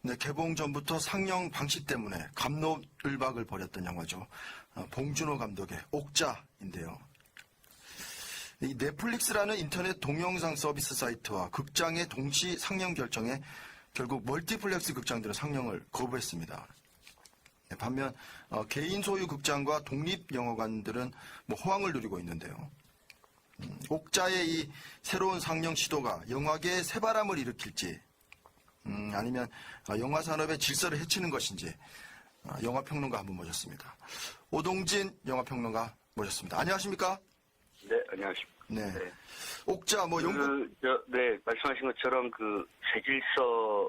네, 개봉 전부터 상영 방식 때문에 갑론을박을 벌였던 영화죠. 봉준호 감독의 옥자인데요. 이 넷플릭스라는 인터넷 동영상 서비스 사이트와 극장의 동시 상영 결정에 결국 멀티플렉스 극장들은 상영을 거부했습니다. 네, 반면 개인 소유 극장과 독립영화관들은 호황을 누리고 있는데요. 옥자의 이 새로운 상영 시도가 영화계에 새바람을 일으킬지 아니면 영화 산업의 질서를 해치는 것인지 영화평론가 한 분 모셨습니다. 오동진 영화평론가 모셨습니다. 안녕하십니까? 네, 안녕하십니까. 네. 네. 옥자 연구 네, 말씀하신 것처럼 새 질서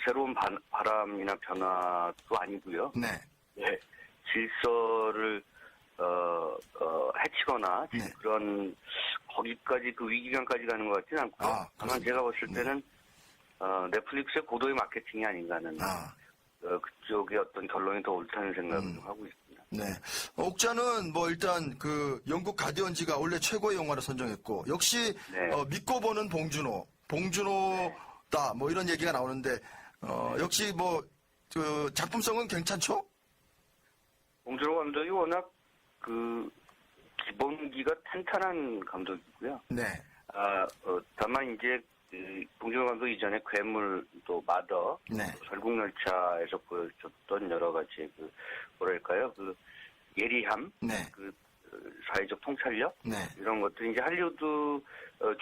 새로운 바람이나 변화도 아니고요. 네. 네, 질서를 해치거나 네. 그런 거기까지 그 위기감까지 가는 것 같지는 않고요. 다만 제가 봤을 때는 넷플릭스의 고도의 마케팅이 아닌가 하는 그쪽의 어떤 결론이 더 옳다는 생각을 좀 하고 있습니다. 네. 옥자는 일단 영국 가디언지가 원래 최고의 영화를 선정했고 역시 네. 믿고 보는 봉준호다 이런 얘기가 나오는데 역시 작품성은 괜찮죠? 봉준호 감독이 워낙 기본기가 탄탄한 감독이고요. 네. 다만 이제 봉준호 감독 이전에 괴물 또 마더, 네. 설국열차에서 보여줬던 여러 가지 뭐랄까요 예리함, 네. 사회적 통찰력 네. 이런 것들이 이제 할리우드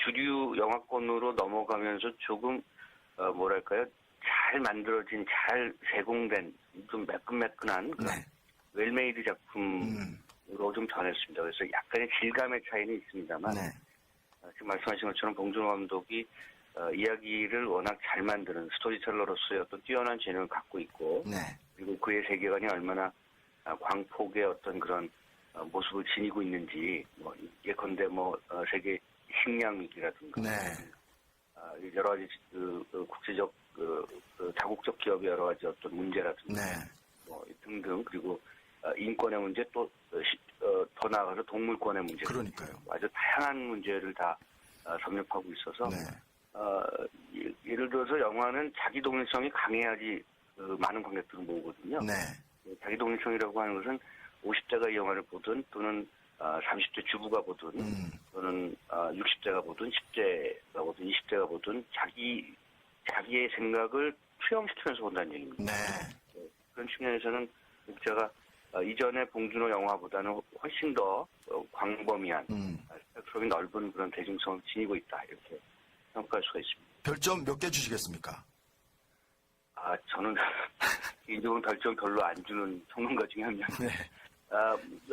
주류 영화권으로 넘어가면서 조금 뭐랄까요 잘 만들어진 잘 제공된 좀 매끈매끈한 네. 웰메이드 작품으로 좀 변했습니다. 그래서 약간의 질감의 차이는 있습니다만 네. 지금 말씀하신 것처럼 봉준호 감독이 이야기를 워낙 잘 만드는 스토리텔러로서의 어떤 뛰어난 재능을 갖고 있고 네. 그리고 그의 세계관이 얼마나 광폭의 어떤 그런 모습을 지니고 있는지 예컨대 세계 식량 위기라든가 네. 여러 가지 국제적 다국적 기업의 여러 가지 어떤 문제라든가 네. 등등 그리고 인권의 문제 또 더 나아가서 동물권의 문제 그러니까요. 아주 다양한 문제를 다 섭렵하고 있어서 네. 예를 들어서 영화는 자기 독립성이 강해야지 많은 관객들을 모으거든요. 네. 자기 독립성이라고 하는 것은 50대가 이 영화를 보든 또는 30대 주부가 보든 또는 60대가 보든 10대가 보든 20대가 보든 자기의 생각을 투영시키면서 본다는 얘기입니다. 네. 그런 측면에서는 제가 이전에 봉준호 영화보다는 훨씬 더 광범위한 스펙트럼이 넓은 그런 대중성을 지니고 있다 이렇게 평가할 수가 있습니다. 별점 몇 개 주시겠습니까? 저는 개인적으로 별점 별로 안 주는 평론가 중에 한 명이에요. 네.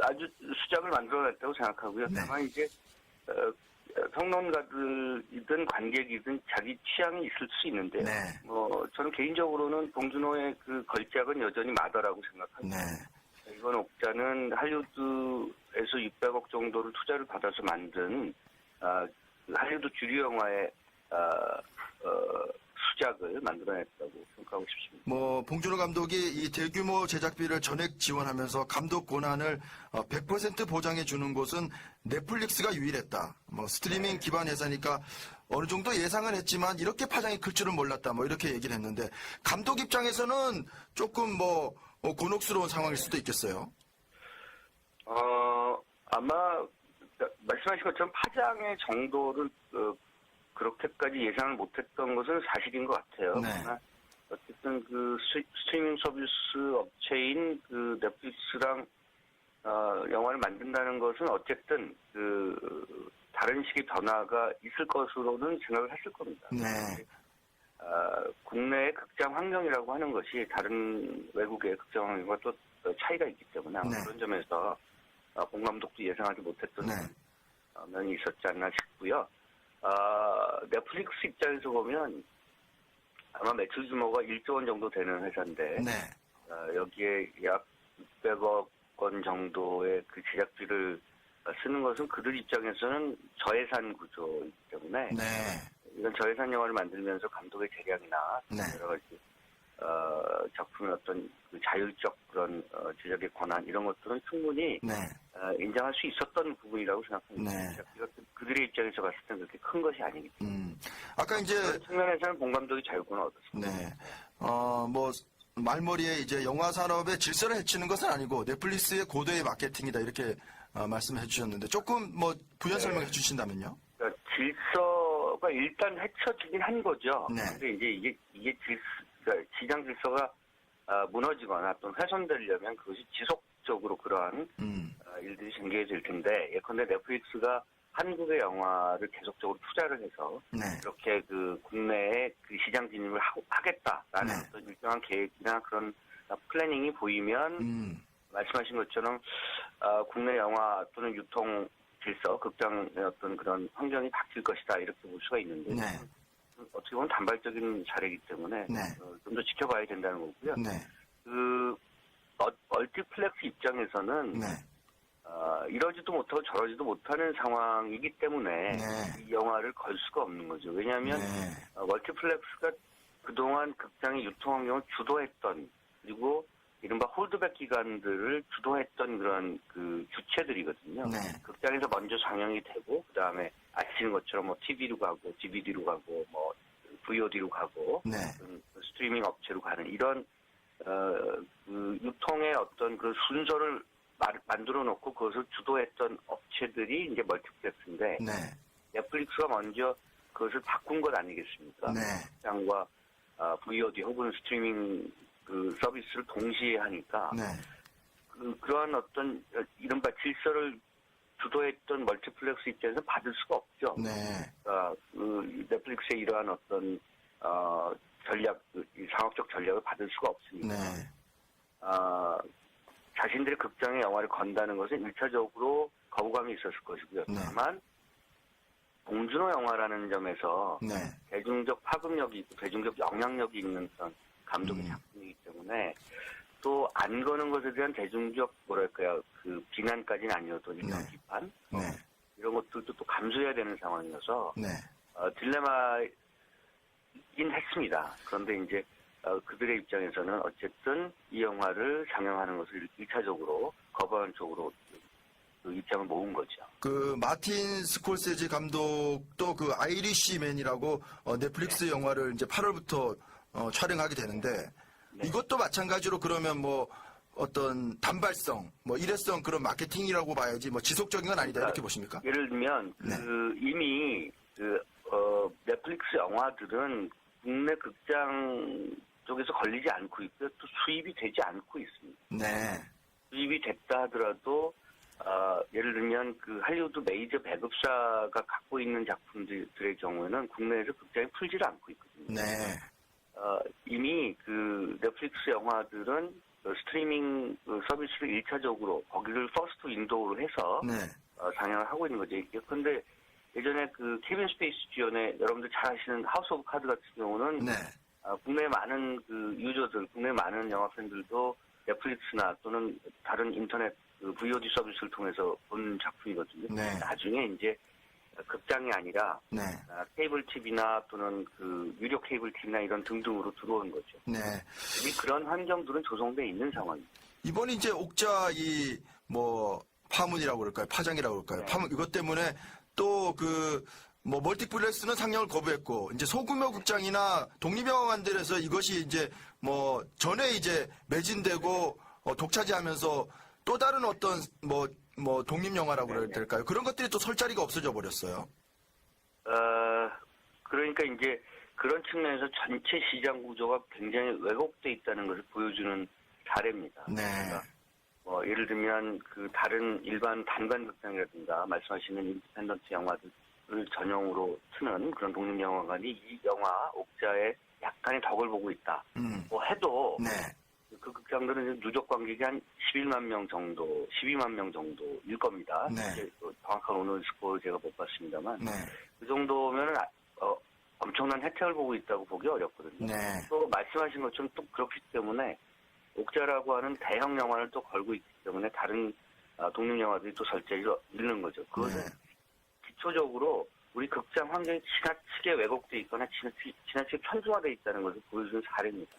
아주 수작을 만들어냈다고 생각하고요. 네. 다만 이제 평론가들이든 관객이든 자기 취향이 있을 수 있는데 네. 저는 개인적으로는 봉준호의 그 걸작은 여전히 마더라고 생각합니다. 네. 이번 옥자는 할리우드에서 600억 정도를 투자를 받아서 만든 할리우드 주류 영화의 수작을 만들어냈다고 평가하고 싶습니다. 봉준호 감독이 이 대규모 제작비를 전액 지원하면서 감독 권한을 100% 보장해 주는 곳은 넷플릭스가 유일했다. 스트리밍 기반 회사니까 어느 정도 예상은 했지만 이렇게 파장이 클 줄은 몰랐다. 이렇게 얘기를 했는데 감독 입장에서는 조금 곤혹스러운 상황일 수도 있겠어요. 아마 말씀하신 것처럼 파장의 정도를 그렇게까지 예상을 못했던 것은 사실인 것 같아요. 네. 그러나 어쨌든 스트리밍 서비스 업체인 넷플릭스랑 영화를 만든다는 것은 어쨌든 다른 식의 변화가 있을 것으로는 생각을 했을 겁니다. 네. 국내의 극장 환경이라고 하는 것이 다른 외국의 극장 환경과 또 차이가 있기 때문에 네. 그런 점에서 봉 감독도 예상하지 못했던 네. 면이 있었지 않나 싶고요. 넷플릭스 입장에서 보면 아마 매출 규모가 1조 원 정도 되는 회사인데 네. 여기에 약 600억 원 정도의 그 제작비를 쓰는 것은 그들 입장에서는 저예산 구조이기 때문에 네. 이런 저예산 영화를 만들면서 감독의 재량이나 네. 여러 가지 작품의 어떤 자율적 그런 제작의 권한 이런 것들은 충분히 네. 인정할 수 있었던 부분이라고 생각합니다. 네. 그들의 입장에서 봤을 때 그렇게 큰 것이 아니기 때문에. 아까 이제 그런 측면에서는 봉 감독이 자유권을 얻었습니다. 네. 뭐 말머리에 이제 영화 산업의 질서를 해치는 것은 아니고 넷플릭스의 고도의 마케팅이다 이렇게 말씀해 주셨는데 조금 뭐 부연 설명해 주신다면요? 그러니까 질서가 일단 해쳐지긴 한 거죠. 네. 근데 이제 이게 그러니까 시장 질서가 무너지거나 또는 훼손되려면 그것이 지속적으로 그러한 일들이 생겨야 될 텐데 예컨대 넷플릭스가 한국의 영화를 계속적으로 투자를 해서 네. 이렇게 그 국내에 그 시장 진입을 하겠다라는 네. 어떤 일정한 계획이나 그런 플래닝이 보이면 말씀하신 것처럼 국내 영화 또는 유통 질서, 극장의 어떤 그런 환경이 바뀔 것이다 이렇게 볼 수가 있는데 네. 어떻게 보면 단발적인 사례이기 때문에 네. 좀 더 지켜봐야 된다는 거고요. 네. 그 멀티플렉스 입장에서는 네. 이러지도 못하고 저러지도 못하는 상황이기 때문에 네. 이 영화를 걸 수가 없는 거죠. 왜냐하면 네. 멀티플렉스가 그동안 극장의 유통 환경을 주도했던 그리고 이른바 홀드백 기간들을 주도했던 그런 그 주체들이거든요. 네. 극장에서 먼저 상영이 되고 그 다음에 아시는 것처럼 뭐 TV로 가고 DVD로 가고 뭐 VOD로 가고 네. 스트리밍 업체로 가는 이런 그 유통의 어떤 그 순서를 만들어 놓고 그것을 주도했던 업체들이 이제 멀티플렉스인데 네. 넷플릭스가 먼저 그것을 바꾼 것 아니겠습니까? 네. 극장과 VOD 혹은 스트리밍 그 서비스를 동시에 하니까 네. 그러한 어떤 이른바 질서를 주도했던 멀티플렉스 입장에서 받을 수가 없죠. 네. 그 넷플릭스의 이러한 어떤 전략, 이 상업적 전략을 받을 수가 없으니까. 네. 자신들의 극장에 영화를 건다는 것은 1차적으로 거부감이 있었을 것이고요. 네. 다만 봉준호 영화라는 점에서 네. 대중적 파급력이 있고 대중적 영향력이 있는 그런 감독의 작품이기 때문에 또 안 거는 것에 대한 대중적 뭐랄까요 그 비난까지는 아니어도 일단 네. 비판 네. 이런 것들도 또 감수해야 되는 상황이어서 네. 딜레마인 했습니다. 그런데 이제 그들의 입장에서는 어쨌든 이 영화를 상영하는 것을 1차적으로 거부하는 쪽으로 그 입장을 모은 거죠. 그 마틴 스콜세지 감독도 그 아이리시맨이라고 넷플릭스 영화를 이제 8월부터 촬영하게 되는데 네. 이것도 마찬가지로 그러면 뭐 어떤 단발성, 뭐 일회성 그런 마케팅이라고 봐야지 뭐 지속적인 건 아니다 이렇게 보십니까? 예를 들면 네. 이미 넷플릭스 영화들은 국내 극장 쪽에서 걸리지 않고 있고요. 또 수입이 되지 않고 있습니다. 네. 수입이 됐다 하더라도 예를 들면 그 할리우드 메이저 배급사가 갖고 있는 작품들의 경우에는 국내에서 극장에 풀지를 않고 있거든요. 네. 이미 그 넷플릭스 영화들은 스트리밍 서비스를 1차적으로 거기를 퍼스트 윈도우로 해서 네. 상영을 하고 있는 거죠. 그런데 예전에 그 케빈 스페이스 주연의 여러분들 잘 아시는 하우스 오브 카드 같은 경우는 네. 국내 많은 그 유저들, 국내 많은 영화 팬들도 넷플릭스나 또는 다른 인터넷 그 VOD 서비스를 통해서 본 작품이거든요. 네. 나중에 이제 극장이 아니라 네. 케이블 TV나 또는 그 유료 케이블 TV나 이런 등등으로 들어온 거죠. 네. 이미 그런 환경들은 조성돼 있는 상황입니다. 이번에 이제 옥자 이 뭐 파문이라고 그럴까요? 파장이라고 그럴까요? 네. 파문 이것 때문에 또 그 뭐 멀티플렉스는 상영을 거부했고 이제 소규모 극장이나 독립영화관들에서 이것이 이제 뭐 전에 이제 매진되고 독차지하면서 또 다른 어떤 뭐 독립영화라고 그래야 될까요? 그런 것들이 또 설 자리가 없어져 버렸어요. 그러니까 이제 그런 측면에서 전체 시장 구조가 굉장히 왜곡돼 있다는 것을 보여주는 사례입니다. 네. 그러니까 뭐 예를 들면 그 다른 일반 단관 극장이라든가 말씀하시는 인디펜던트 영화들을 전용으로 트는 그런 독립영화관이 이 영화 옥자에 약간의 덕을 보고 있다. 뭐 해도 네. 그 극장들은 누적 관객이 한 11만 명 정도, 12만 명 정도일 겁니다. 네. 정확한 오늘 스코어를 제가 못 봤습니다만 네. 그 정도면 엄청난 혜택을 보고 있다고 보기 어렵거든요. 네. 또 말씀하신 것처럼 또 그렇기 때문에 옥자라고 하는 대형 영화를 또 걸고 있기 때문에 다른 독립 영화들이 또 설자리를 잃는 거죠. 그것은 네. 기초적으로 우리 극장 환경이 지나치게 왜곡돼 있거나 지나치게 편중화돼 있다는 것을 보여주는 사례입니다.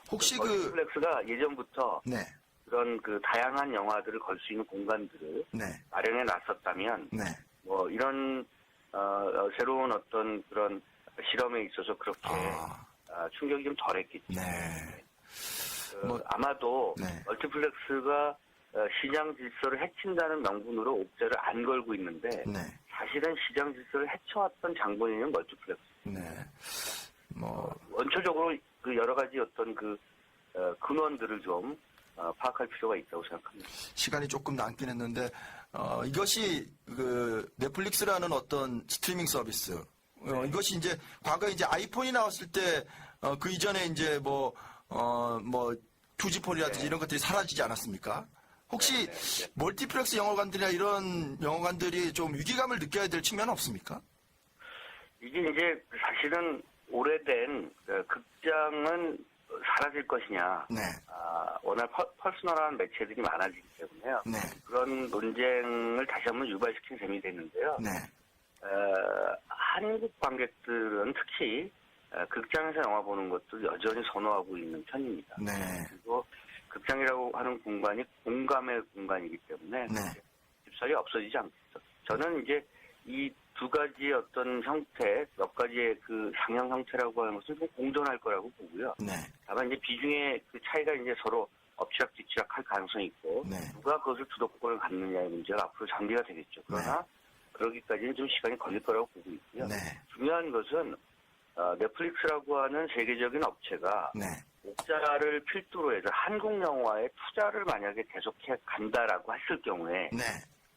혹시 그 멀티플렉스가 예전부터 네. 그런 그 다양한 영화들을 걸 수 있는 공간들을 네. 마련해 놨었다면 네. 뭐 이런 새로운 어떤 그런 실험에 있어서 그렇게 충격이 좀 덜했겠죠. 네. 아마도 네. 멀티플렉스가 시장 질서를 해친다는 명분으로 옥자를 안 걸고 있는데 네. 사실은 시장 질서를 해쳐왔던 장본인은 멀티플렉스. 네. 원초적으로 그 여러 가지 어떤 그 근원들을 좀 파악할 필요가 있다고 생각합니다. 시간이 조금 남긴 했는데 이것이 그 넷플릭스라는 어떤 스트리밍 서비스 이것이 이제 과거 이제 아이폰이 나왔을 때 그 이전에 이제 뭐 2G폰이라든지 네. 이런 것들이 사라지지 않았습니까? 혹시 멀티플렉스 영화관들이나 이런 영화관들이 좀 위기감을 느껴야 될 측면은 없습니까? 이게 이제 사실은 오래된 극장은 사라질 것이냐. 네. 워낙 퍼스널한 매체들이 많아지기 때문에요. 네. 그런 논쟁을 다시 한번 유발시킨 셈이 됐는데요. 네. 한국 관객들은 특히 극장에서 영화 보는 것도 여전히 선호하고 있는 편입니다. 네. 그리고 극장이라고 하는 공간이 공감의 공간이기 때문에 네. 쉽사리 없어지지 않겠죠. 저는 이제 이 두 가지의 어떤 형태, 몇 가지의 그 상향 형태라고 하는 것은 좀 공존할 거라고 보고요. 네. 다만 이제 비중의 그 차이가 이제 서로 엎치락뒤치락 할 가능성이 있고 네. 누가 그것을 주도권을 갖느냐의 문제가 앞으로 장기가 되겠죠. 그러나 그러기까지는 좀 시간이 걸릴 거라고 보고 있고요. 네. 중요한 것은 넷플릭스라고 하는 세계적인 업체가 네. 옥자를 필두로 해서 한국 영화에 투자를 만약에 계속해 간다라고 했을 경우에 네.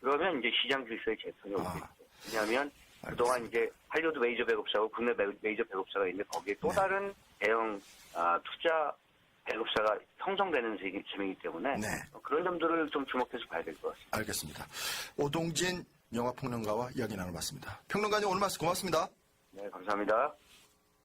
그러면 이제 시장 질서의 재편이 오겠죠. 왜냐하면 그동안 이제 할리우드 메이저 배급사하고 국내 메이저 배급사가 있는데 거기에 또 다른 대형 투자 배급사가 형성되는 셈이기 때문에 네. 그런 점들을 좀 주목해서 봐야 될 것 같습니다. 알겠습니다. 오동진 영화평론가와 이야기 나눠봤습니다. 평론가님 오늘 말씀 고맙습니다. 네, 감사합니다.